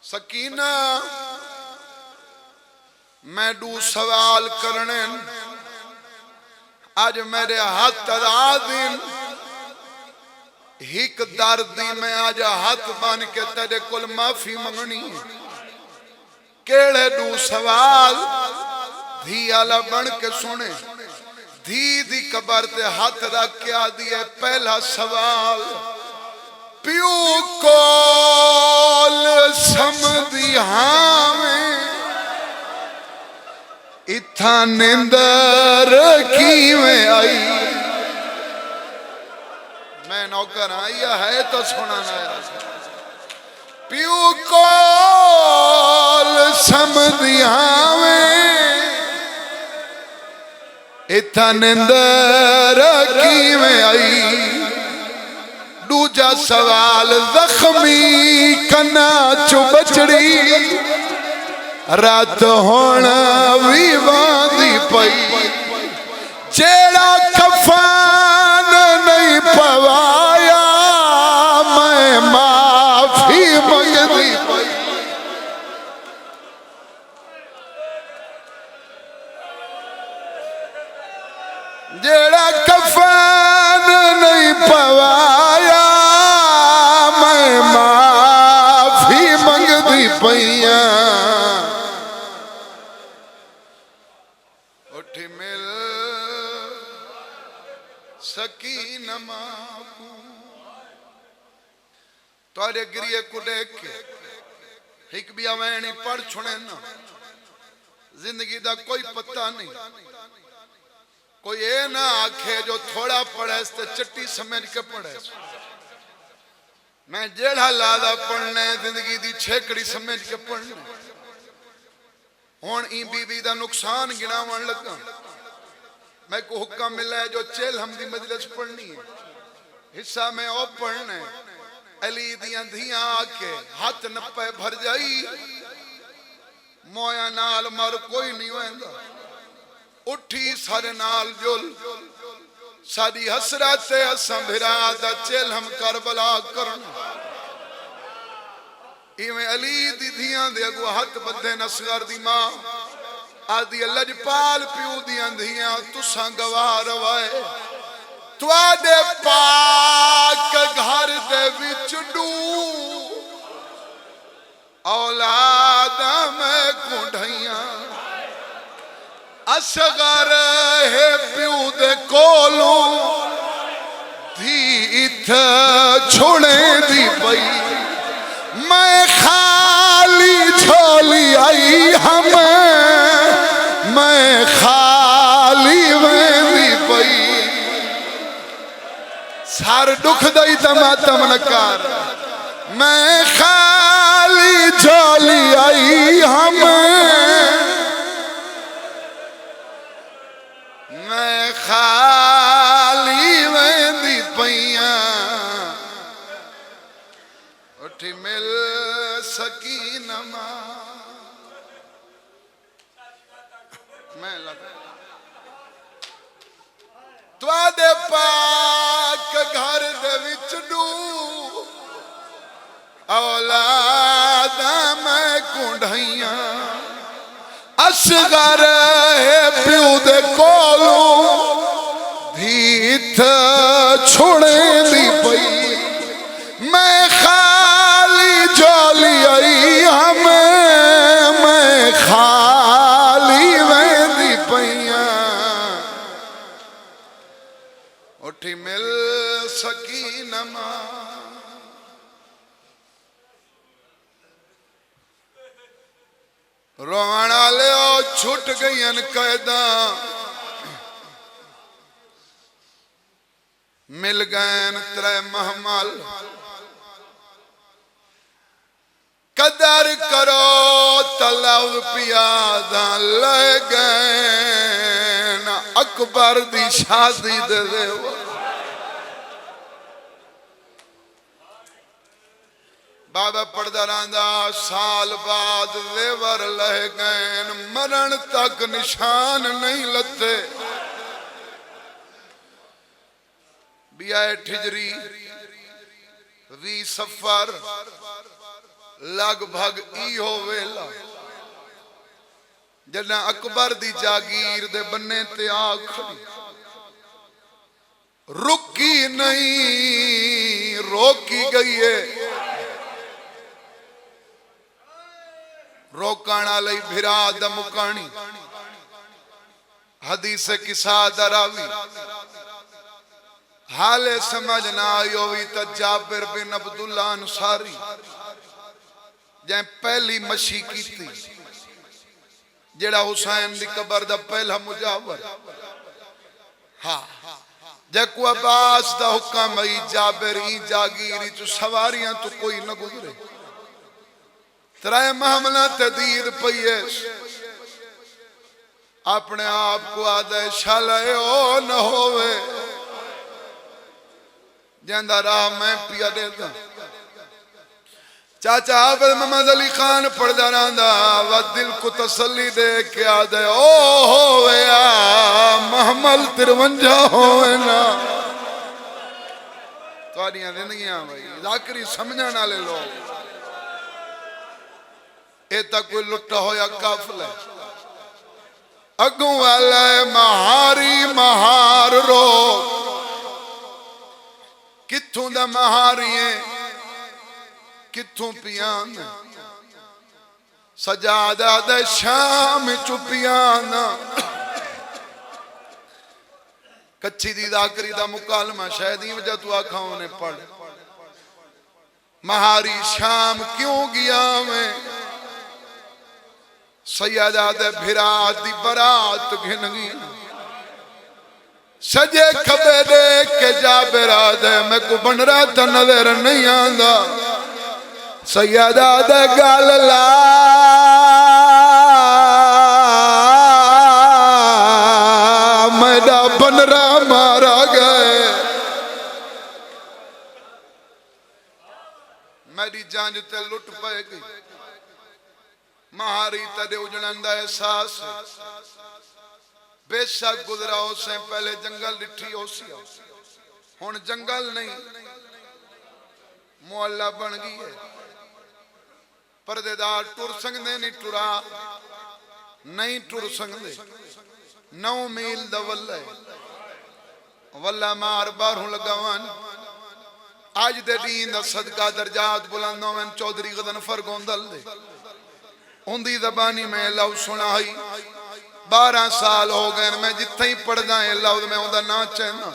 सकीना मैं दू सवाल करने आज मेरे हाथ दिन हिक दर्दी मैं आज हाथ बन के तेरे कोल माफी मंगनी केड़े दू सवाल धी आला बन के सुने धी दी कबर ते हाथ रख के आदि है पहला सवाल प्यू कोल समझी हावें इथा निंदर किवें आई मैं नौकर आया है तो सुनाना प्यू कोल समझी हावें इथा निंदर किवें आई दूजा सवाल जख्मी कना चु बचड़ी रात होना भी वादी पई जेड़ा कफान नहीं पवाया मैं माफी मंगदी पई जेड़ा कफान नहीं पवाया मैं माफी मंगदी पईया उठी मिल सकीन माकू तारे गिरिए को देख के एक भी अवैनी पढ़ छुने ना जिंदगी दा कोई पता नहीं कोई ये ना आखे जो थोड़ा पढ़े तो चट्टी समझ के पढ़े मैं जेड़ा लादा पढ़ने जिंदगी दी छेकड़ी समझ के पढ़ने हुण ई बीबी दा नुकसान गिनावन लगा मैं को हुक्म मिला है जो चेल हमदी मजलिस पढ़नी है हिस्सा में ओ पढ़ने अली दियां धियां आके हाथ नप्पे भर जाई मोया नाल मर कोई नहीं वेंदा उठी सारे नाल जुल साडी हसरत असां भिरा दा चेल हम करबला करन इवें अली दी धियां दे अगो हाथ बंधे नसगर दी मां आदि लजपाल प्यू दियां धियां तुसां गवाह रवाए तुआडे पाक घर दे विच डू औलाद मैं कुंढियां असगर है प्यू दे कोलो धी इत छोड़े दी पई मैं खाली झोली आई हम मैं खाली वेंदी पई सार दुख दई तमातम नकार मैं खाली झोली आई हम मैं खाली वेंदी पईया उठी मिल सकीन मैं तुआडे पाक घर दे विच डू औलाद मैं कुंढियां असगर है प्यू दे कोलो धीथ छोड़े दी पई मैं खाली झोली आई हम मैं खाली वेंदी पईया उठी मिल सकीन मां रोवण वाले छुट गई कैदा मिल गए त्रै महमल कदर करो तलब पियादा ले गए अकबर दी शादी दे देव बाबा पढ़दा रहा साल बाद वेवर लह गए मरण तक निशान नहीं लथे बिया ठिजरी 20 सफर लगभग इहो वेला जना अकबर दी जागीर दे बन्ने ते आ खड़ी, रुकी नहीं रोकी गई है। रोकण वाली भिरा द मुकानी हदीस किसा दरावी हाले समझ ना आयो भी तो जाबिर बिन अब्दुल्ला अंसारी जै पहली मशी की थी जेड़ा हुसैन दी कबर दा पहला मुजावर। हाँ जैकू अब्बास दा हुक्म आई जाबिर ई जागीरी चु सवारियां तो कोई न गुजरे, तराए महमला तदीद पईए अपने आप को आदे शाले ओ न होवे जंदा राह मैं पिया देता। चाचा आबिद मोहम्मद अली खान पढ़दा रहा व दिल को तसल्ली दे के आदे ओ होवे महमल 53 होवे ना। तुहाडियां जिंदगियां भाई जाकरी समझण वाले लोग, ये तक कोई लुट्टा होया काफिला अगों वाला महारी महार रो किथों दा महारी है किथों पियान सजादा दे शाम चुपियान। कच्ची दी दाकरी दा मुकालमा शायद ही वजह तू आखा ने पढ़ महारी शाम क्यों गया मैं सैयदा दे भिरा दी बरात घिन गई सजे खबे देख के जाबिरा दे मैं को बनरा तो नजर नहीं आंदा सैयदा दे गल ला मेरा बनरा मारा गए। मेरी जान ते लुट पे गई महारी तदे उजड़न दा एहसास बेशक गुजरा उसे पहले जंगल डिठी होसी हुन जंगल नहीं मोहल्ला बन गई है। पर्देदार टुर सकते नहीं टुरा नहीं टुर सकते 9 मील दा वल्ला वल्ला मार बाहरों लगावन अज दे दीन दा सदका दर्जात बुलंद होवन। चौधरी गजनफर गोंदल दे उनकी जबानी में लव सुनाई 12 साल हो गए मैं जिथे ही पढ़दा है लफ्ज मैं उनका ना चाहना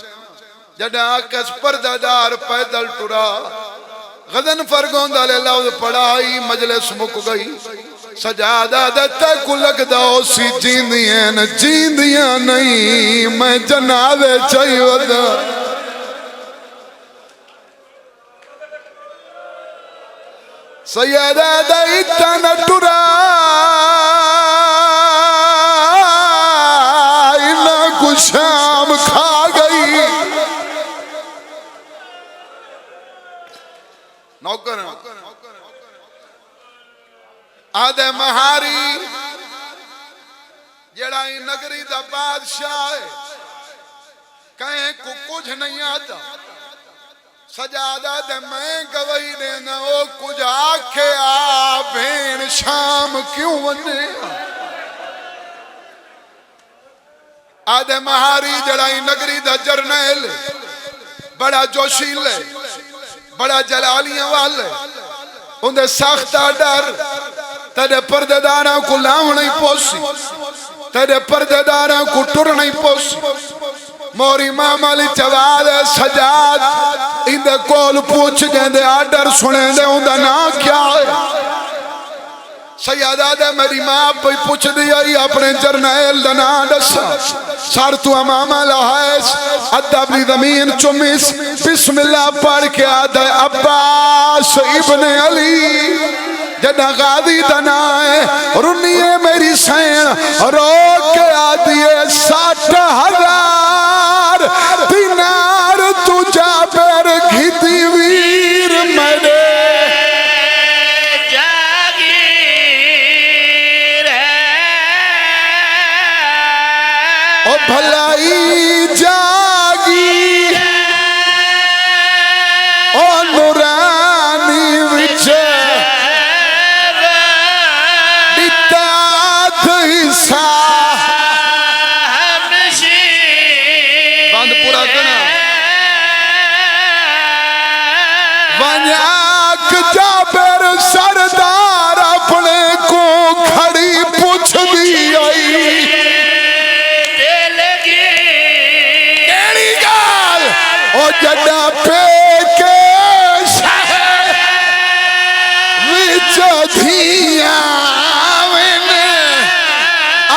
जड़ा आकस पर्दादार पैदल टुरा गजनफर गोंदल लफ्ज पढ़ाई मजलिस मुक गई सजादा दत्ता को लगदा सी जींदियां न जींदियां नहीं मैं जनावे चाहिए सैयदा दा इतना टुरा इना को शाम खा गई। नौकर आदे महारी जड़ा नगरी दा बादशाह है कहीं को कुछ नहीं आता सजादा दे मैं गवाही देना वो कुछ आखे आ भेण शाम क्यों वने आदे महारी जड़ाई नगरी दा जरनैल बड़ा जोशील है बड़ा जलालियां वाले उन्हें सख्ता डर तेरे पर्देदारा को लाव नहीं पोसी तेरे पर्देदारा को टुर नहीं पोसी मोरी मामली चवाद सजाद इंदे कोल पूछ गए आर्डर सुने दे उनका ना क्या है सैयदा दे मेरी मां पे पूछ दी आई अपने जरनैल दा ना दस सर तू मामा लहास अद्दा अपनी जमीन चुमिस बिस्मिल्लाह पढ़ के आदा अब्बास इब्ने अली जदा गादी दा ना है रुनिए मेरी सैन रो के आदी 60,000 दिनार तुझा पर घिती वीर मेरे भलाई जागी ओ नूरानी विच धियां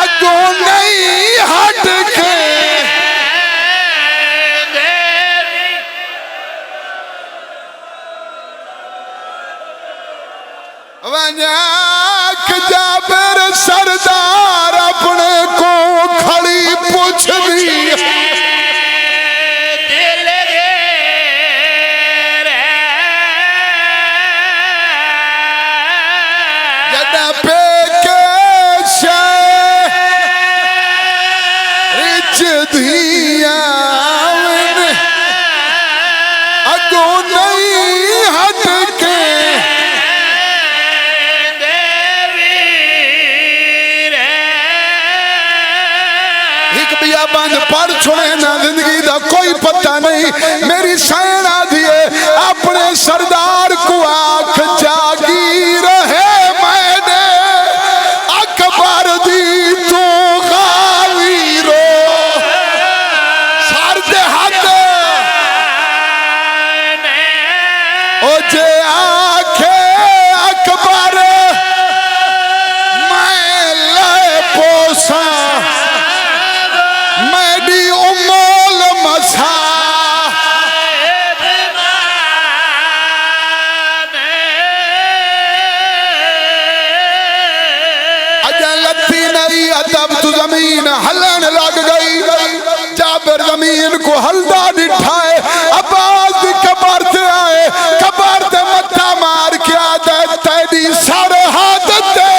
अगों नहीं हट के वंजाक जाबिर सरदार अपने को खड़ी पूछ दी जदा पे के रिच धियां अगों नहीं हट के बंद पढ़ छोड़े ना जिंदगी का कोई पता नहीं मेरी सैना दिए अपने सरदार को आख जागी रहे मैंने अकबर दी तू गावी रो सर दे हाथ ओ जे आखे अकबर मैं ले पोसा मैडी उमोल मसा अजा लत्ती नहीं अदब तू जमीन हलन लग गई जाबिर जमीन को हल्दा दिठाए अब्बास दी कबर ते आए कबर ते मत्था मार के आदे तेरी सर हाथ ते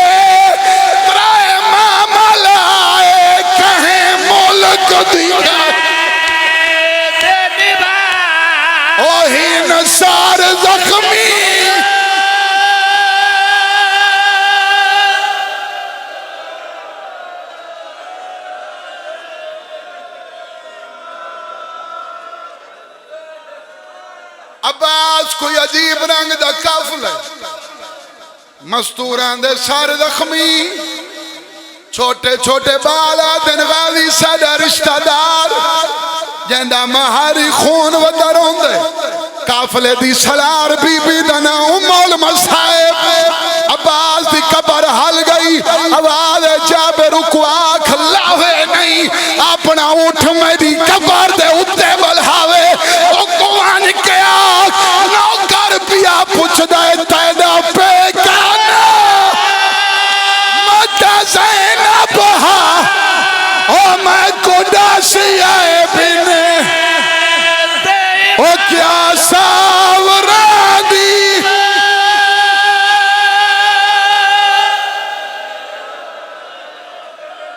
त्राए मामल आए कहे मुल्क दिया ओही नसार जख्मी अब्बास कोई अजीब रंग दा काफिला मस्तूरां दे सार जख्मी छोटे छोटे बाला दिन गाली साडा रिश्तेदार जंदा महारी खून वदर होंदे काफिले दी सलार बीबी दा ना उम्मुल मसाइब अब्बास दी कबर हल गई आवाज जाबिर को आख लावे नहीं अपना उठ मेरी कबर दे उत्ते बलहावे ओ कुआन के आख नौकर पिया पुछदा तेरा पे काना मता ज़ैनब हा ओ मैं कुदा से आए बिन ओ क्या सा